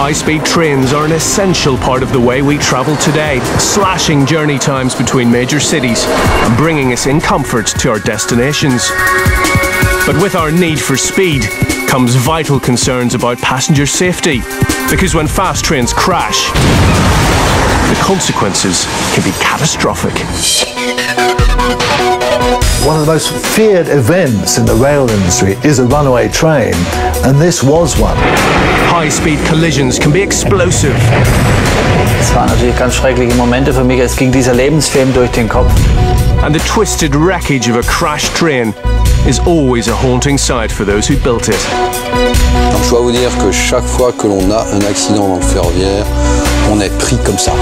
high-speed trains are an essential part of the way we travel today, slashing journey times between major cities and bringing us in comfort to our destinations. But with our need for speed comes vital concerns about passenger safety, because when fast trains crash, the consequences can be catastrophic. One of the most feared events in the rail industry is a runaway train, and this was one. High-speed collisions can be explosive. Es waren natürlich ganz schreckliche Momente für mich. Es ging dieser Lebensfilm durch den Kopf. And the twisted wreckage of a crashed train is always a haunting sight for those who built it. Je dois vous dire que chaque fois que l'on a un accident dans le ferroviaire, on est pris comme ça.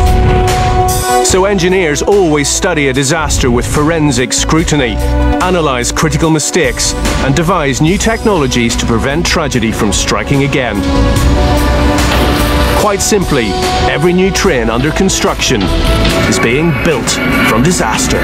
So engineers always study a disaster with forensic scrutiny, analyze critical mistakes, and devise new technologies to prevent tragedy from striking again. Quite simply, every new train under construction is being built from disaster.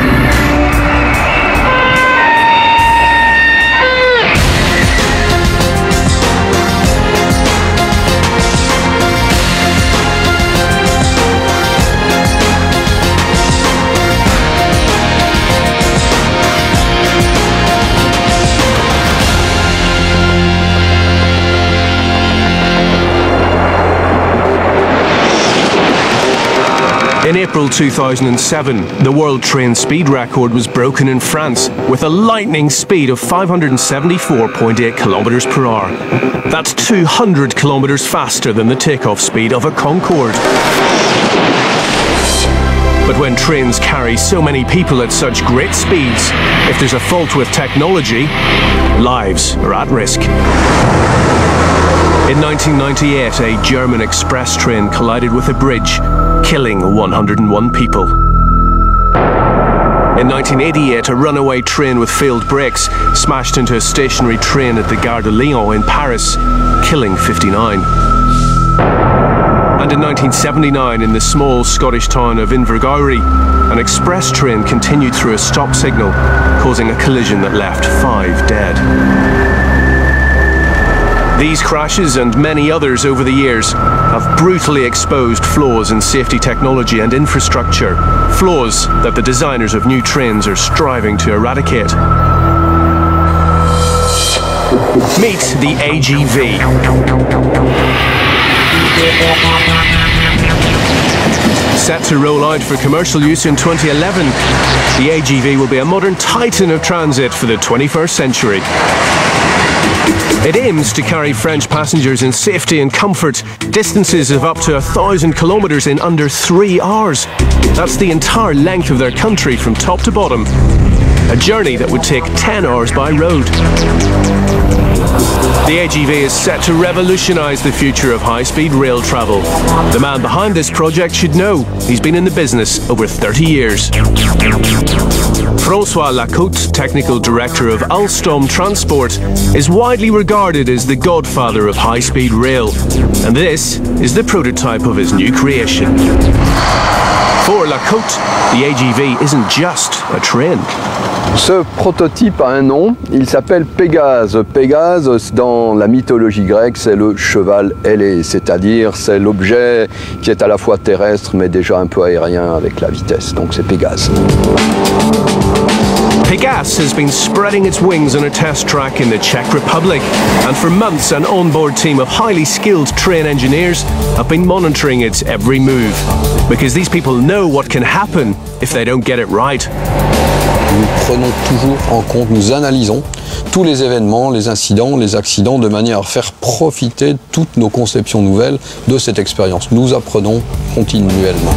In April 2007, the world train speed record was broken in France with a lightning speed of 574.8 kilometers per hour. That's 200 kilometers faster than the takeoff speed of a Concorde. But when trains carry so many people at such great speeds, if there's a fault with technology, lives are at risk. In 1998, a German express train collided with a bridge, killing 101 people. In 1988, a runaway train with failed brakes smashed into a stationary train at the Gare de Lyon in Paris, killing 59. And in 1979, in the small Scottish town of Invergowrie, an express train continued through a stop signal, causing a collision that left 5 dead. These crashes and many others over the years have brutally exposed flaws in safety technology and infrastructure, flaws that the designers of new trains are striving to eradicate. Meet the AGV. Set to roll out for commercial use in 2011, the AGV will be a modern titan of transit for the 21st century. It aims to carry French passengers in safety and comfort, distances of up to 1,000 kilometers in under 3 hours. That's the entire length of their country from top to bottom. A journey that would take 10 hours by road. The AGV is set to revolutionise the future of high-speed rail travel. The man behind this project should know. He's been in the business over 30 years. François Lacote, Technical Director of Alstom Transport, is widely regarded as the godfather of high-speed rail. And this is the prototype of his new creation. For Lacote, the AGV isn't just a train. Ce prototype a un nom, il s'appelle Pégase. Pégase, dans la mythologie grecque, c'est le cheval ailé, c'est-à-dire c'est l'objet qui est à la fois terrestre mais déjà un peu aérien avec la vitesse, donc c'est Pégase. Pégase has been spreading its wings on a test track in the Czech Republic, and for months an onboard team of highly skilled train engineers have been monitoring its every move, because these people know what can happen if they don't get it right. Nous prenons toujours en compte, nous analysons tous les événements, les incidents, les accidents, de manière à faire profiter toutes nos conceptions nouvelles de cette expérience. Nous apprenons continuellement.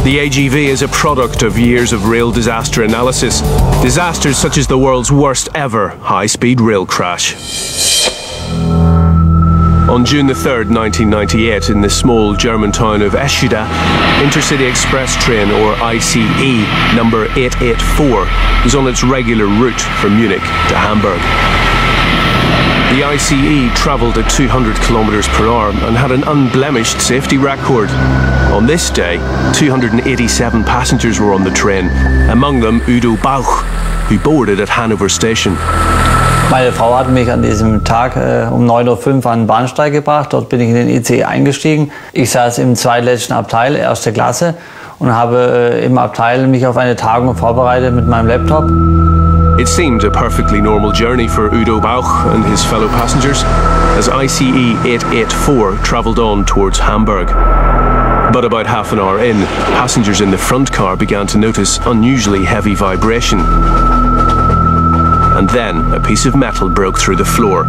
The AGV is a product of years of rail disaster analysis, disasters such as the world's worst ever high-speed rail crash. On June the 3rd, 1998, in the small German town of Eschede, Intercity Express train, or ICE, number 884, was on its regular route from Munich to Hamburg. The ICE travelled at 200 kilometers per hour and had an unblemished safety record. On this day, 287 passengers were on the train, among them Udo Bauch, who boarded at Hanover station. Meine Frau hat mich an diesem Tag um 9:05 Uhr an den Bahnsteig gebracht. Dort bin ich in den ICE eingestiegen. Ich saß im zweitletzten Abteil, erste Klasse, und habe im Abteil mich auf eine Tagung vorbereitet mit meinem Laptop. It seemed a perfectly normal journey for Udo Bauch and his fellow passengers as ICE 884 travelled on towards Hamburg. But about half an hour in, passengers in the front car began to notice unusually heavy vibration. And then a piece of metal broke through the floor.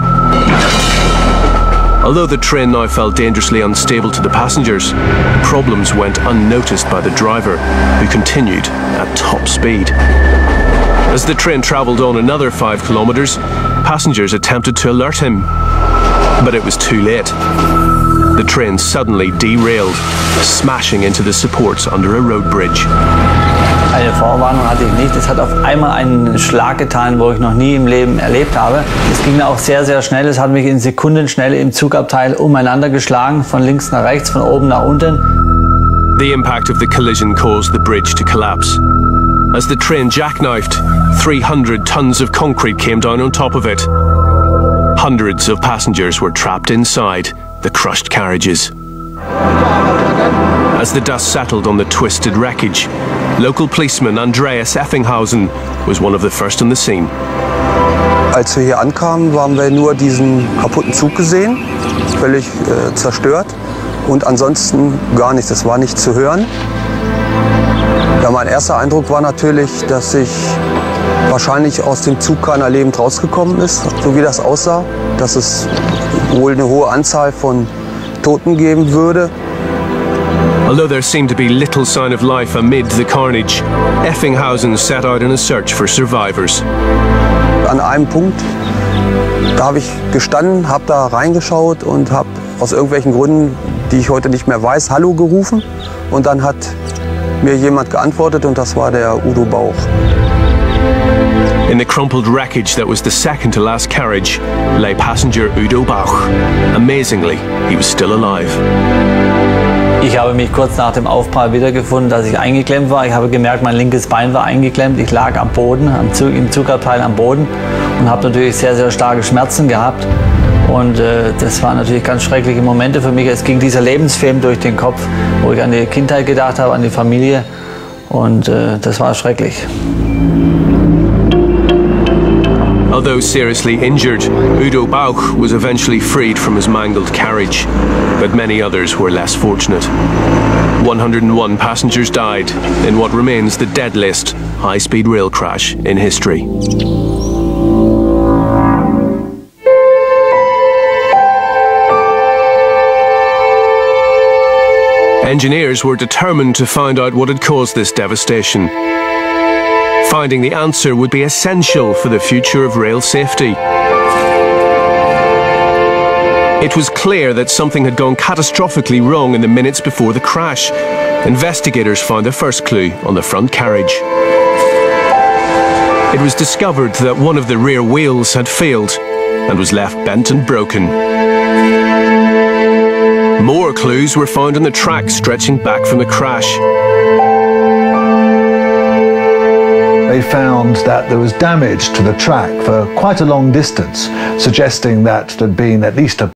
Although the train now felt dangerously unstable to the passengers, problems went unnoticed by the driver, who continued at top speed. As the train travelled on another 5 kilometres, passengers attempted to alert him, but it was too late. The train suddenly derailed, smashing into the supports under a road bridge. Eine Vorwarnung hatte ich nicht. Es hat auf einmal einen Schlag getan, wo ich noch nie im Leben erlebt habe. Es ging auch sehr, sehr schnell. Es hat mich in Sekundenschnelle im Zugabteil umeinander geschlagen, von links nach rechts, von oben nach unten. The impact of the collision caused the bridge to collapse. As the train jackknifed, 300 tons of concrete came down on top of it. Hundreds of passengers were trapped inside the crushed carriages. As the dust settled on the twisted wreckage, local policeman Andreas Effinghausen was one of the first on the scene. Als wir hier ankamen, haben wir nur diesen kaputten Zug gesehen, völlig zerstört, und ansonsten gar nichts, es war nicht zu hören. Ja, mein erster Eindruck war natürlich, dass sich wahrscheinlich aus dem Zug keiner lebend rausgekommen ist, so wie das aussah, dass es wohl eine hohe Anzahl von Toten geben würde. Although there seemed to be little sign of life amid the carnage, Effinghausen set out on a search for survivors. An einem Punkt, da habe ich gestanden, habe da reingeschaut und habe aus irgendwelchen Gründen, die ich heute nicht mehr weiß, Hallo gerufen. Und dann hat mir jemand geantwortet, und das war der Udo Bauch. In the crumpled wreckage that was the second to last carriage lay passenger Udo Bauch. Amazingly, he was still alive. Ich habe mich kurz nach dem Aufprall wiedergefunden, dass ich eingeklemmt war. Ich habe gemerkt, mein linkes Bein war eingeklemmt. Ich lag am Boden, im Zugabteil am Boden, und habe natürlich sehr, sehr starke Schmerzen gehabt. Und das waren natürlich ganz schreckliche Momente für mich. Es ging dieser Lebensfilm durch den Kopf, wo ich an die Kindheit gedacht habe, an die Familie. Und das war schrecklich. Although seriously injured, Udo Bauch was eventually freed from his mangled carriage, but many others were less fortunate. 101 passengers died in what remains the deadliest high-speed rail crash in history. Engineers were determined to find out what had caused this devastation. Finding the answer would be essential for the future of rail safety. It was clear that something had gone catastrophically wrong in the minutes before the crash. Investigators found the first clue on the front carriage. It was discovered that one of the rear wheels had failed and was left bent and broken. More clues were found on the track stretching back from the crash. They found that there was damage to the track for quite a long distance, suggesting that there'd been at least a